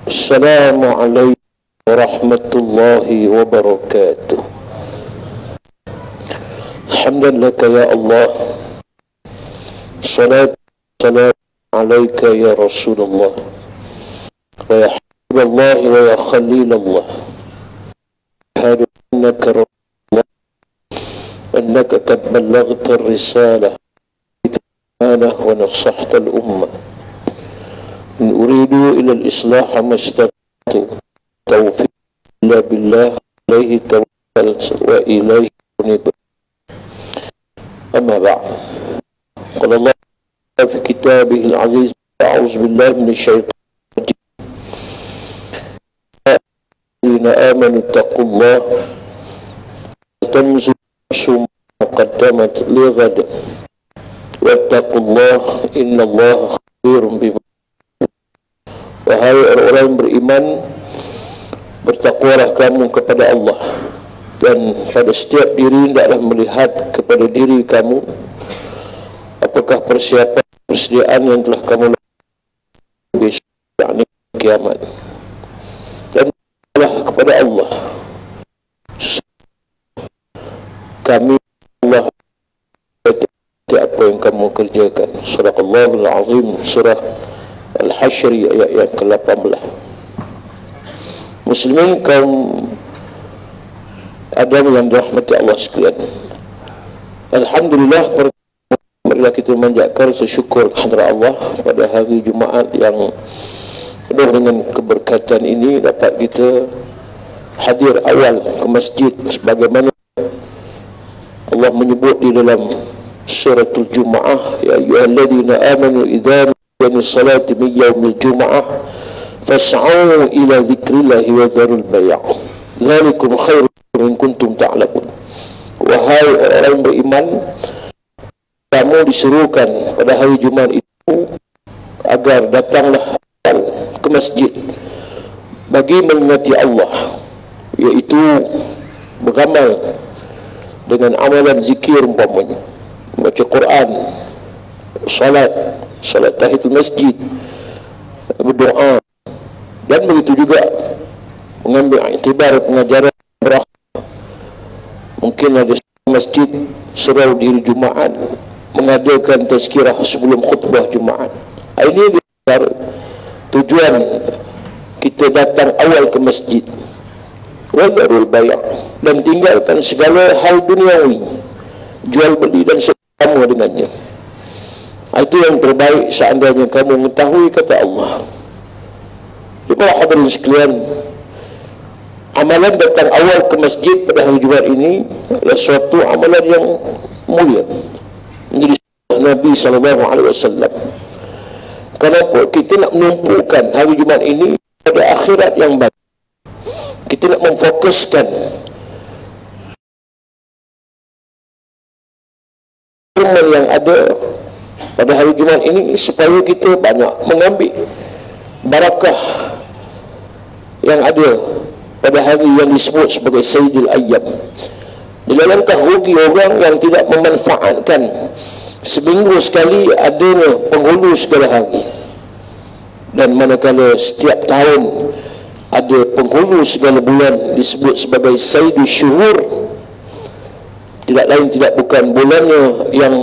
Assalamualaikum warahmatullahi wabarakatuh. Alhamdulillah ya Allah. Salatu salam alaika ya Rasulullah. Wa ya Habiballah wa ya Khalilallah. Ashhadu annaka Rasulullah. Annaka qad ballaghta ar-risalah wa nasahta al-ummah. In uridu ila al-islah ma istata'tu. Taufiq illa billah alaihi tawakkaltu wa ilaihi unib. Amma ba'd. Qala Allah fi kitabih al-aziz, a'udzu billahi minasyaitonir rajim. Ya ayyuhallazina amanu taqullaha wa tamzu nafsun ma qaddamat lighad wattaqullaha innallaha khabirun bima. Wahai orang-orang yang beriman, bertakwalah kamu kepada Allah, dan pada setiap diri hendaklah melihat kepada diri kamu apakah persiapan persediaan yang telah kamu lakukan besok, yakni kiamat. Dan bertakwalah kepada Allah, kami Allah apa yang kamu kerjakan. Surahul Azim, surah Al-Hashr ayat yang ke-18. Muslimin kaum Adam yang dirahmati Allah sekalian, alhamdulillah, marilah kita memanjatkan syukur kepada Allah pada hari Jumaat yang penuh dengan keberkatan ini, dapat kita hadir awal ke masjid sebagaimana Allah menyebut di dalam suratul Jumu'ah, ya ayyuhalladzina amanu idza nudiya salati min yaumil jumu'ah fas'au ila dzikrillahi wa dzarul bai'. Dzalikum khairun in kuntum ta'lamun. Wahai orang beriman, kamu diserukan pada hari Jumaat itu agar datanglah ke masjid bagi mengingati Allah, yaitu beramal dengan amalan zikir, umpamanya baca Quran, salat tahiyatul masjid, berdoa, dan begitu juga mengambil iktibar pengajaran berakhlak. Mungkin ada masjid surau diri Jumaat mengadakan tazkirah sebelum khutbah Jumaat. Ini tujuan kita datang awal ke masjid. Wa dzarul bai', dan tinggalkan segala hal duniawi, jual beli dan sama dengannya. Itu yang terbaik seandainya kamu mengetahui kata Allah. Jemaah hadirin sekalian, amalan datang awal ke masjid pada hari Jumaat ini adalah suatu amalan yang mulia, menjadi Nabi SAW. Kenapa kita nak menumpukan hari Jumaat ini pada akhirat yang baik? Kita nak memfokuskan firman yang ada pada hari Jumaat ini supaya kita banyak mengambil barakah yang ada pada hari yang disebut sebagai Sayyidul Ayyam. Di dalamkah rugi orang yang tidak memanfaatkan seminggu sekali adanya penghulu segala hari, dan manakala setiap tahun ada penghulu segala bulan disebut sebagai Sayyidul Syuhur, tidak lain tidak bukan bulannya yang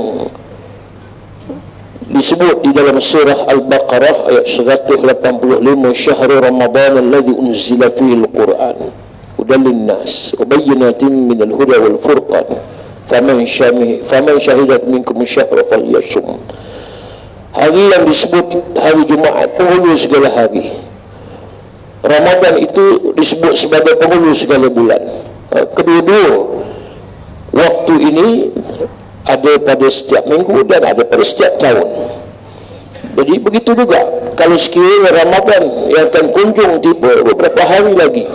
disebut di dalam surah Al-Baqarah ayat 185, Syahrul Ramadan alladzi unzila fihi al-Qur'an hudan lin-nas wa bayyinatin minal huda wal furqan faman syahidat minkum syahra falyasum. Hari yang disebut hari Jumaat penghulu segala hari. Ramadan itu disebut sebagai penghulu segala bulan. Kedua-dua waktu ini ada pada setiap minggu dan ada pada setiap tahun. Jadi begitu juga kalau sekiranya Ramadan yang akan kunjung tiba beberapa hari lagi,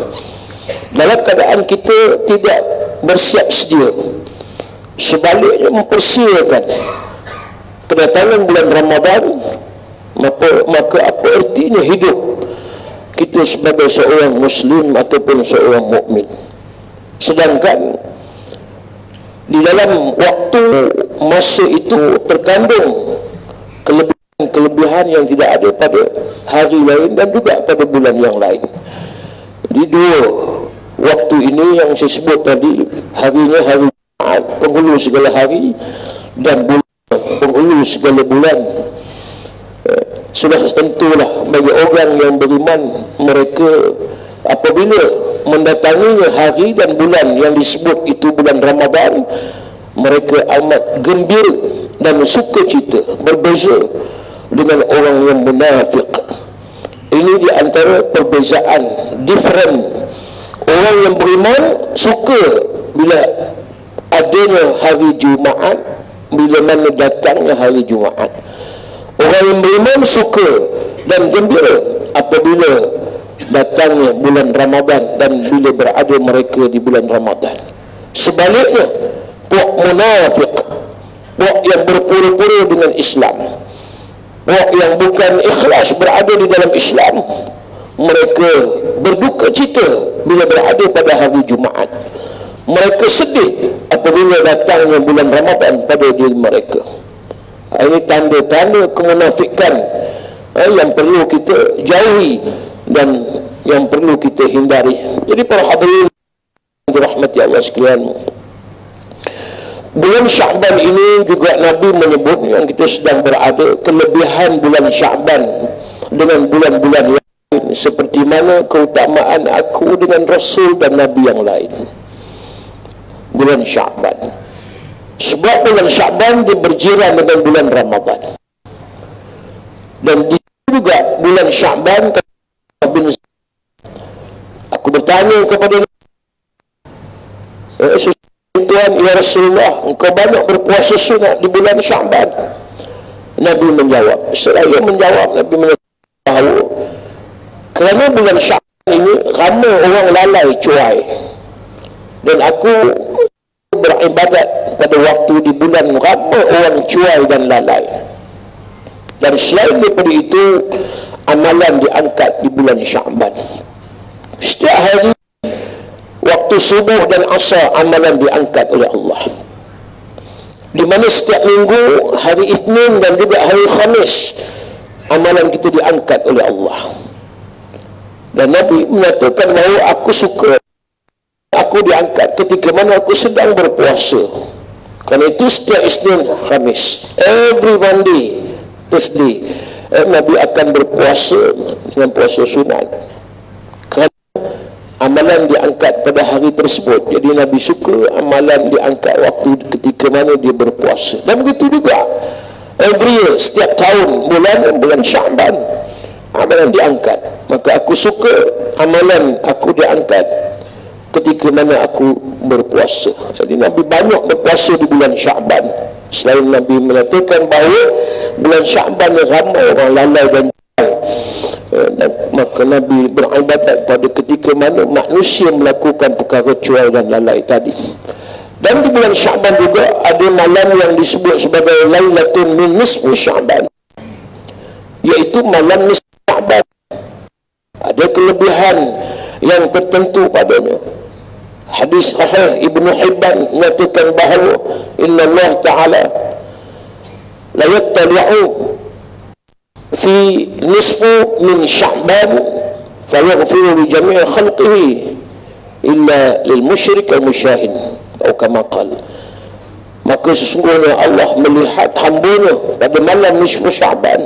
dalam keadaan kita tidak bersiap sedia, sebaliknya mempersiakan kedatangan bulan Ramadan, maka apa artinya hidup kita sebagai seorang Muslim ataupun seorang mukmin? Sedangkan di dalam waktu masa itu terkandung kelebihan kelebihan yang tidak ada pada hari lain dan juga pada bulan yang lain. Di dua waktu ini yang saya sebut tadi, harinya hari Jumaat, penghulu segala hari, dan bulan penghulu segala bulan, sudah tentulah bagi orang yang beriman, mereka apabila mendatanginya hari dan bulan yang disebut itu bulan Ramadan, mereka amat gembira dan sukacita, berbeza dengan orang yang munafik. Ini di antara perbezaan, different. Orang yang beriman suka bila adanya hari Jumaat, bila mana datangnya hari Jumaat. Orang yang beriman suka dan gembira apabila datangnya bulan Ramadan dan bila berada mereka di bulan Ramadan. Sebaliknya, puak munafik, puak yang berpura-pura dengan Islam, puak yang bukan ikhlas berada di dalam Islam, mereka berduka cita bila berada pada hari Jumaat. Mereka sedih apabila datangnya bulan Ramadan pada diri mereka. Ini tanda-tanda kemunafikan yang perlu kita jauhi dan yang perlu kita hindari. Jadi para hadirin dirahmati Allah sekalian, bulan Sya'ban ini juga Nabi menyebut yang kita sedang berada, kelebihan bulan Sya'ban dengan bulan-bulan yang lain, seperti mana keutamaan aku dengan Rasul dan Nabi yang lain. Bulan Sya'ban, sebab bulan Sya'ban dia berjiran dengan bulan Ramadan, dan di juga bulan Sya'ban bin aku bertanya kepada Tuhan, ya Rasulullah, engkau banyak berpuasa sunat di bulan Sya'ban. Nabi menjawab, seraya menjawab, Nabi menjawab, kerana bulan Sya'ban ini ramai orang lalai cuai, dan aku beribadat pada waktu di bulan ramai orang cuai dan lalai. Dan selain daripada itu, amalan diangkat di bulan Sya'ban. Setiap hari waktu subuh dan asar amalan diangkat oleh Allah. Di mana setiap minggu, hari Isnin dan juga hari Khamis, amalan kita diangkat oleh Allah. Dan Nabi menyatakan bahawa aku suka aku diangkat ketika mana aku sedang berpuasa. Kerana itu setiap Isnin, Khamis, every Monday, Thursday, Nabi akan berpuasa dengan puasa sunat. Kerana amalan diangkat pada hari tersebut. Jadi Nabi suka amalan diangkat waktu ketika mana dia berpuasa. Dan begitu juga every year, setiap tahun, bulan Sya'ban, amalan diangkat. Maka aku suka amalan aku diangkat ketika mana aku berpuasa. Jadi Nabi banyak berpuasa di bulan Sya'ban. Selain Nabi menyatakan bahawa bulan Sya'ban ramai orang lalai dan maka Nabi beribadat pada ketika mana manusia melakukan perkara cuai dan lalai tadi. Dan di bulan Sya'ban juga ada malam yang disebut sebagai Lailatun min nisfu Sya'ban, iaitu malam nisfu Sya'ban. Ada kelebihan yang tertentu padanya. Hadis sahih Ibnu Hibban menyatakan bahawa inna Allah Ta'ala la yattali'u fi nisfu min Sya'ban fayaghfiru li jami'i khalqihi illa lil musyrik wal musyahin, atau kama qala. Maka sesungguhnya Allah melihat hambanya pada malam nisfu Sya'ban,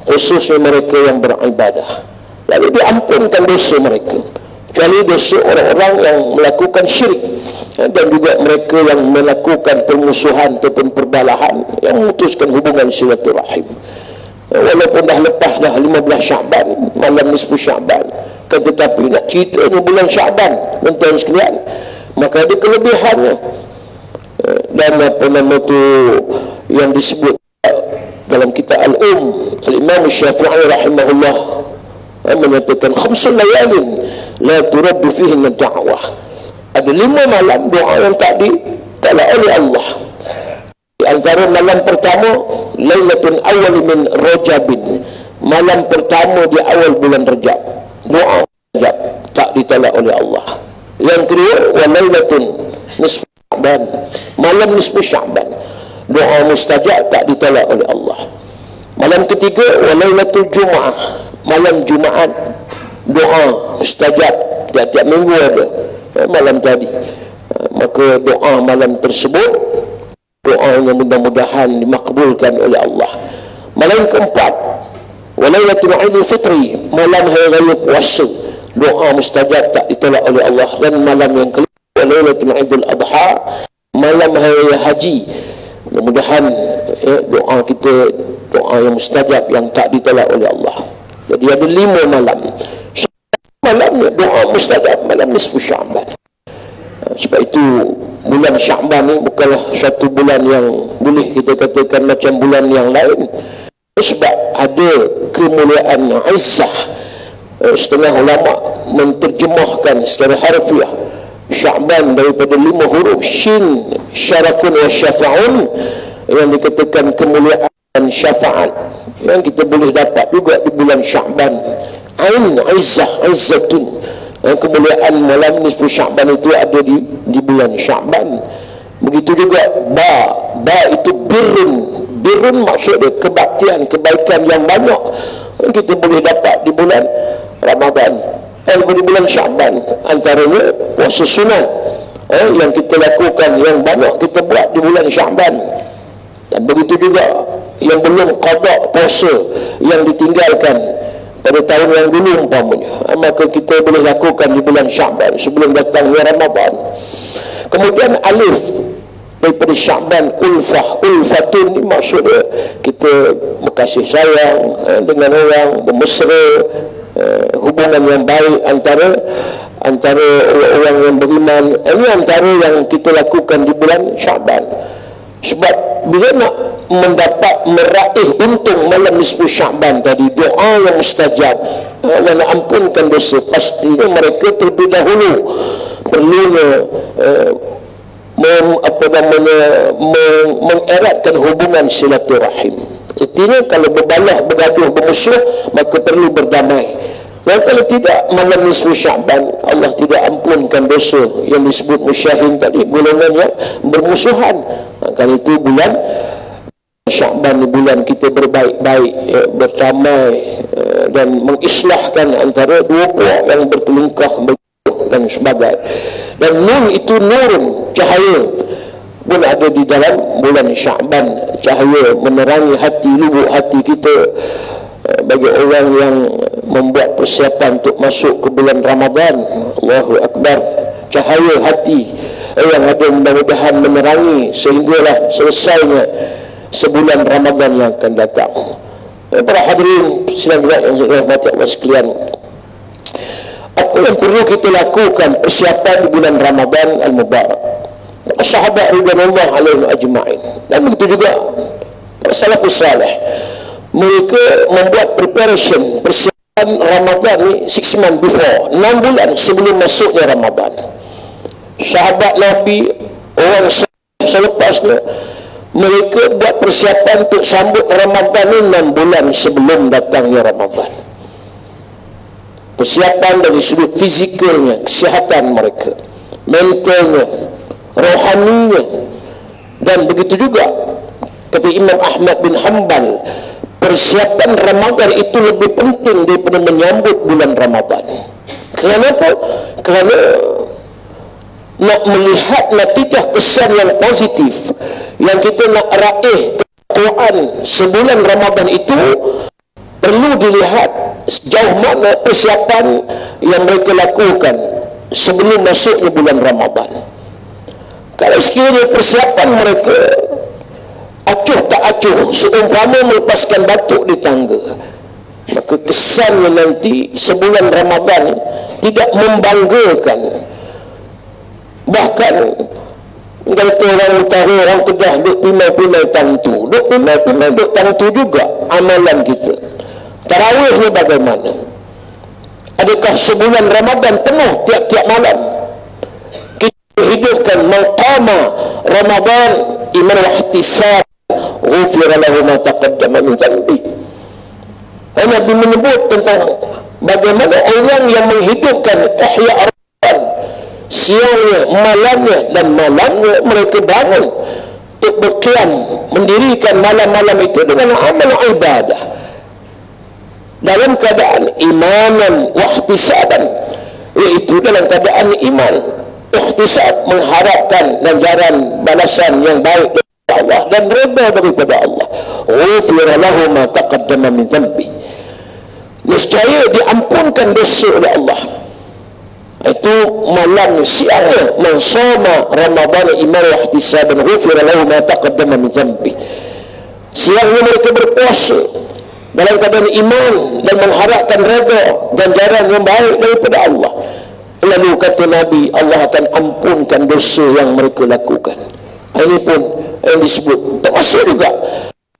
khususnya mereka yang beribadah, lalu diampunkan dosa mereka, kecuali dosa orang-orang yang melakukan syirik, dan juga mereka yang melakukan permusuhan ataupun perbalahan, yang memutuskan hubungan silaturahim. Walaupun dah lepas dah 15 Sya'ban, malam nisfu Sya'ban, kan tetapi nak ceritanya bulan Sya'ban, tuan-tuan sekalian, maka ada kelebihannya. Dan apa nama tu yang disebut dalam kitab Al-Imam Syafi'i rahimahullah menyatakan khamsul layalin la turaddu fihinna da'wah. Ada 5 malam doa yang tak ditolak oleh Allah. Di antara malam pertama, Lailatul Awal min Rajabin, malam pertama di awal bulan Rajab, doa Rajab tak ditolak oleh Allah. Yang kedua, wa Lailatun nisfu Sya'ban, malam nisfu Sya'ban, doa mustajab tak ditolak oleh Allah. Malam ketiga walailatul Jumaah, malam Jumaat, doa mustajab tiap-tiap minggu ada malam tadi. Maka doa malam tersebut, doa yang mudah-mudahan dimakbulkan oleh Allah. Malam keempat walailatul Aidil Fitri, malam hari raya puasa, doa mustajab tak ditolak oleh Allah. Dan malam yang kelima walailatul Aidil Adha, malam hari raya haji, mudah-mudahan doa kita doa yang mustajab yang tak ditolak oleh Allah. Jadi ada 5 malam. Malamnya doa mustajab, malam nisfu Sya'ban. Sebab itu bulan Sya'ban ni bukanlah satu bulan yang boleh kita katakan macam bulan yang lain. Sebab ada kemuliaan izzah. Setengah ulama menterjemahkan secara harfiah Sya'ban daripada 5 huruf syin, syarafun wa syafa'un, yang dikatakan kemuliaan dan syafaat yang kita boleh dapat juga di bulan Sya'ban. Ain, izzah, izzatun, kemuliaan malam nisfu Sya'ban itu ada di bulan Sya'ban. Begitu juga ba itu birrun maksudnya kebaktian, kebaikan yang banyak yang kita boleh dapat di bulan Ramadan, di bulan Sya'ban. Antaranya puasa sunat yang kita lakukan, yang banyak kita buat di bulan Sya'ban. Dan begitu juga yang belum qada puasa yang ditinggalkan pada tahun yang dulu umpamanya, maka kita boleh lakukan di bulan Sya'ban sebelum datangnya Ramadan. Kemudian alif daripada Sya'ban, ulfatun, ini maksudnya kita berkasih sayang dengan orang, bermesra, hubungan yang baik antara orang yang beriman. Ini antara yang kita lakukan di bulan Sya'ban. Sebab bila nak meraih untung malam nisfu Sya'ban tadi, doa yang mustajab dan ampunkan dosa, pastinya mereka terlebih dahulu perlunya mengeratkan hubungan silaturahim. Artinya kalau berbalah, bergaduh, bermusuh, maka perlu berdamai. Dan kalau tidak, malam nisfu Sya'ban Allah tidak ampunkan dosa yang disebut musyahin tadi, golongan yang bermusuhan. Kan itu bulan Sya'ban, bulan kita berbaik-baik, berdamai dan mengislahkan antara dua puak yang bertelingkah dan sebagainya. Dan nur itu nurun, cahaya pun ada di dalam bulan Sya'ban. Cahaya menerangi hati, lubuk hati kita bagi orang yang membuat persiapan untuk masuk ke bulan Ramadan. Allahu Akbar. Cahaya hati yang ada mudah-mudahan menerangi sehinggalah selesainya sebulan Ramadan yang akan datang. Para hadirin sidang yang dirahmati Allah sekalian, apa yang perlu kita lakukan persiapan di bulan Ramadan al-Mubarak? Para sahabat ridwanullah alaihim ajma'in, dan begitu juga para salafus salih, mereka membuat persiapan Ramadan ni 6 months before, 6 bulan sebelum masuknya Ramadan. Sahabat Nabi, orang selepasnya, mereka buat persiapan untuk sambut Ramadan ni 6 bulan sebelum datangnya Ramadan. Persiapan dari sudut fizikalnya, kesihatan mereka, mentalnya, rohaninya. Dan begitu juga kata Imam Ahmad bin Hanbal, persiapan Ramadan itu lebih penting daripada menyambut bulan Ramadan. Kenapa? Kerana nak melihat natijah kesan yang positif yang kita nak raih ketakwaan sebulan Ramadan itu, perlu dilihat sejauh mana persiapan yang mereka lakukan sebelum masuknya bulan Ramadan. Kalau sekiranya persiapan mereka acuh tak acuh, seumpama melepaskan batuk di tangga, maka kesannya nanti sebulan Ramadan tidak membanggakan. Bahkan kata orang utara, orang Kedah, duk pimai-pimai tantu, duk pimai-pimai duk tantu juga amalan kita. Tarawihnya bagaimana? Adakah sebulan Ramadan penuh tiap-tiap malam? Kita hidupkan maqama Ramadan iman wa ihtisab, ghufira lahu ma taqaddama min dhanbi. Nabi menyebut tentang bagaimana orang yang menghidupkan ihya Ramadan, siangnya, malamnya, dan malamnya mereka bangun untuk berqiyam, mendirikan malam-malam itu dengan amal ibadah dalam keadaan imanan wa ihtisaban, yaitu dalam keadaan iman, ihtisab, mengharapkan ganjaran balasan yang baik dari Allah dan redha daripada Allah. Ghufira lahu ma taqaddama min dhanbi, niscaya diampunkan dosa oleh Allah. Itu malam siangnya mensoma Ramadan iman wa ihtisaban, ghufira lahu ma taqaddama min dhanbi. Siangnya mereka berpuasa dalam keadaan iman dan mengharapkan redha ganjaran yang baik daripada Allah. Lalu kata Nabi, Allah akan ampunkan dosa yang mereka lakukan. Ini pun yang disebut termasuk juga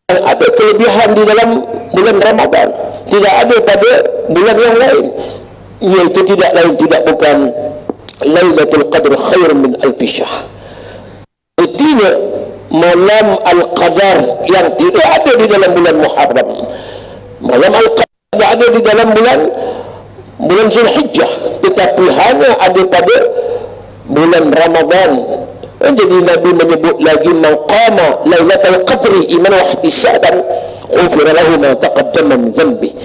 yang ada kelebihan di dalam bulan Ramadan, tidak ada pada bulan yang lain, iaitu tidak lain tidak bukan Lailatul Qadr khair min alfi syahr. Artinya malam Al-Qadar yang tidak ada di dalam bulan Muharram, malam Al-Qadar tidak ada di dalam bulan Zulhijjah, tetapi hanya ada pada bulan Ramadan. Jadi Nabi menyebut lagi, man qama Lailatul Qadri iman wa ihtisaban ghufira lahu ma taqaddama min dhanbi.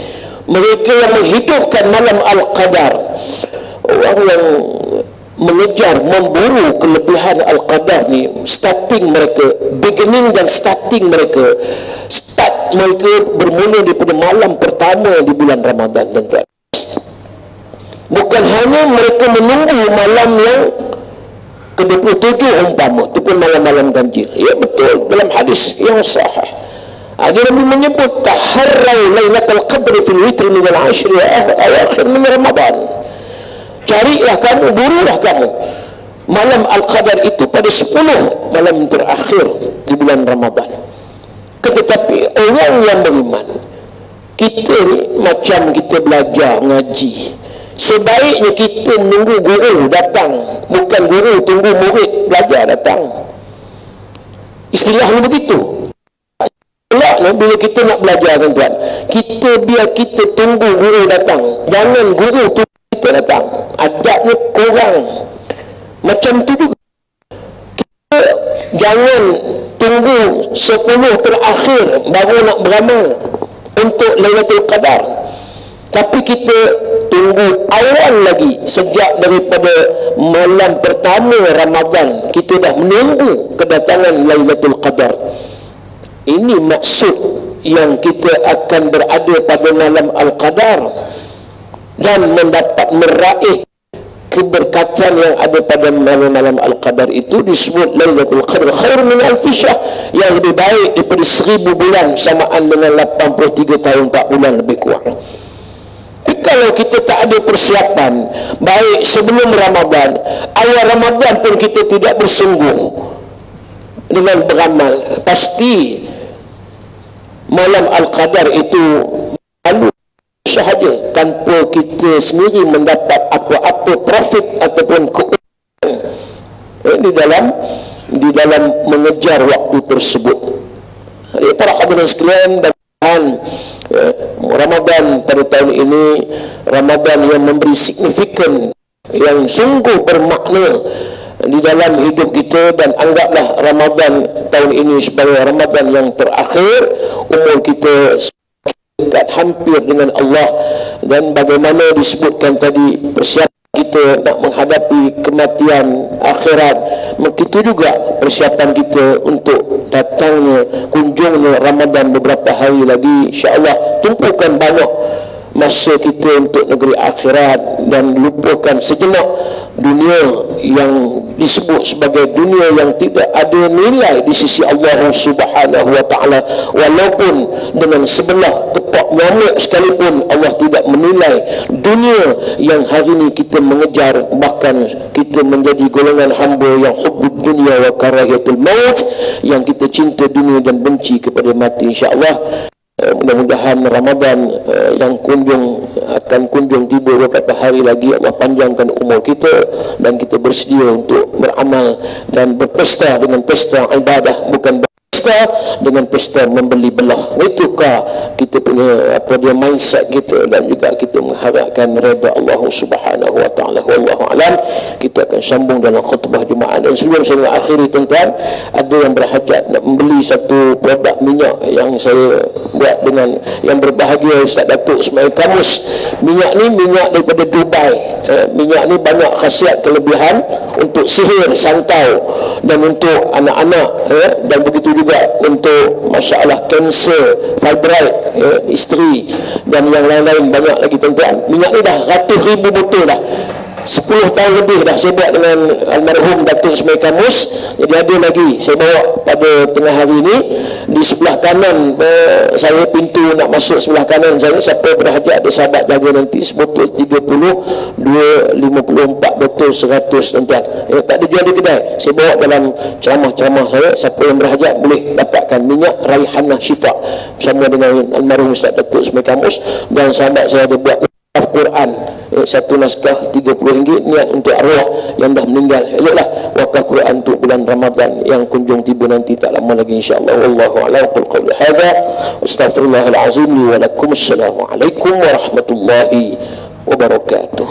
Mereka yang menghidupkan malam Al-Qadar, orang yang mengejar, memburu kelebihan Al-Qadar ni, starting mereka, beginning dan starting mereka, start mereka bermula daripada malam pertama di bulan Ramadan dan bukan hanya mereka menunggu malam yang ke-27 umpama, itu pun malam-malam ganjil. Ya betul, dalam hadis yang sahih ada Nabi menyebut taharrau Lailatul Qadri fil witr min al-ashr awakhir min Ramadan. Carilah kamu, burulah kamu malam Al-Qadar itu pada 10 malam terakhir di bulan Ramadan. Tetapi orang yang beriman, kita ni macam kita belajar ngaji, sebaiknya kita menunggu guru datang, bukan guru tunggu murid belajar datang. Istilahnya begitu. Bila kita nak belajar, tuan-tuan, kita biar kita tunggu guru datang, jangan guru tunggu kita datang. Adabnya kurang. Macam tu juga, kita jangan tunggu 10 terakhir baru nak beramal untuk Lailatul Qadar, tapi kita tunggu awal lagi, sejak daripada malam pertama Ramadan kita dah menunggu kedatangan Lailatul Qadar. Ini maksud yang kita akan berada pada malam Al-Qadar dan mendapat meraih keberkatan yang ada pada malam-malam Al-Qadar. Itu disebut Lailatul Qadr khair min alfi syahr, yang lebih baik daripada 1000 bulan, samaan dengan 83 tahun 4 bulan lebih kurang. Kalau kita tak ada persiapan baik sebelum Ramadan, awal Ramadan pun kita tidak bersungguh dengan beramal, pasti malam Al-Qadar itu lalu sahaja tanpa kita sendiri mendapat apa-apa profit ataupun keuntungan di dalam mengejar waktu tersebut. Jadi para hadirin sekalian, dan Ramadan pada tahun ini Ramadan yang memberi signifikan, yang sungguh bermakna di dalam hidup kita, dan anggaplah Ramadan tahun ini sebagai Ramadan yang terakhir umur kita dekat hampir dengan Allah. Dan bagaimana disebutkan tadi, persiapan kita nak menghadapi kematian akhirat, begitu juga persiapan kita untuk datangnya, kunjungnya Ramadan beberapa hari lagi. InsyaAllah tumpukan banyak masa kita untuk negeri akhirat dan lupakan sejenak dunia yang disebut sebagai dunia yang tidak ada nilai di sisi Allah Subhanahu wa ta'ala. Walaupun dengan sebelah tepak nyamuk sekalipun Allah tidak menilai dunia yang hari ini kita mengejar, bahkan kita menjadi golongan hamba yang hubbud dunia wa karahiyatul maut, yang kita cinta dunia dan benci kepada mati. InsyaAllah mudah-mudahan Ramadan yang akan kunjung tiba beberapa hari lagi, Allah panjangkan umur kita dan kita bersedia untuk beramal dan berpesta dengan pesta ibadah, bukan berpesta pesta dengan pesta membeli belah. Itukah kita punya mindset kita, dan juga kita mengharapkan redha Allah Subhanahu wa taala. Wallahu alam. Kita akan sambung dalam khutbah Jumaat. Dan sebelum saya mengakhiri, tuan-tuan, ada yang berhajat nak membeli satu produk minyak yang saya buat dengan yang berbahagia Ustaz Datuk Ismail Kamus. Minyak ni minyak daripada Dubai. Minyak ni banyak khasiat kelebihan untuk sihir, santau, dan untuk anak-anak, dan begitu juga untuk masalah kanser, fibroid, isteri, dan yang lain-lain banyak lagi, tuan-tuan. Minyak ni dah ratus ribu botol dah. 10 tahun lebih dah saya buat dengan almarhum Datuk Ismail Kamus. Jadi ada lagi saya bawa pada tengah hari ini. Di sebelah kanan saya, pintu nak masuk sebelah kanan saya, siapa berhajat ada sahabat jaga nanti, sebotol 30, 254 botol 100, tuan-tuan. Tak ada jual di kedai, saya bawa dalam ceramah-ceramah saya. Siapa yang berhajat boleh dapatkan minyak Raihanah Syifa bersama dengan almarhum Ustaz Datuk Ismail Kamus. Dan sahabat saya ada buat Quran, satu naskah RM30, niat untuk arwah yang dah meninggal. Eloklah wakaf Quran untuk bulan Ramadan yang kunjung tiba nanti tak lama lagi, insya-Allah. Wallahu a'lam. Qul qawli hadza astaghfirullahal azim li wa lakum. Assalamualaikum warahmatullahi wabarakatuh.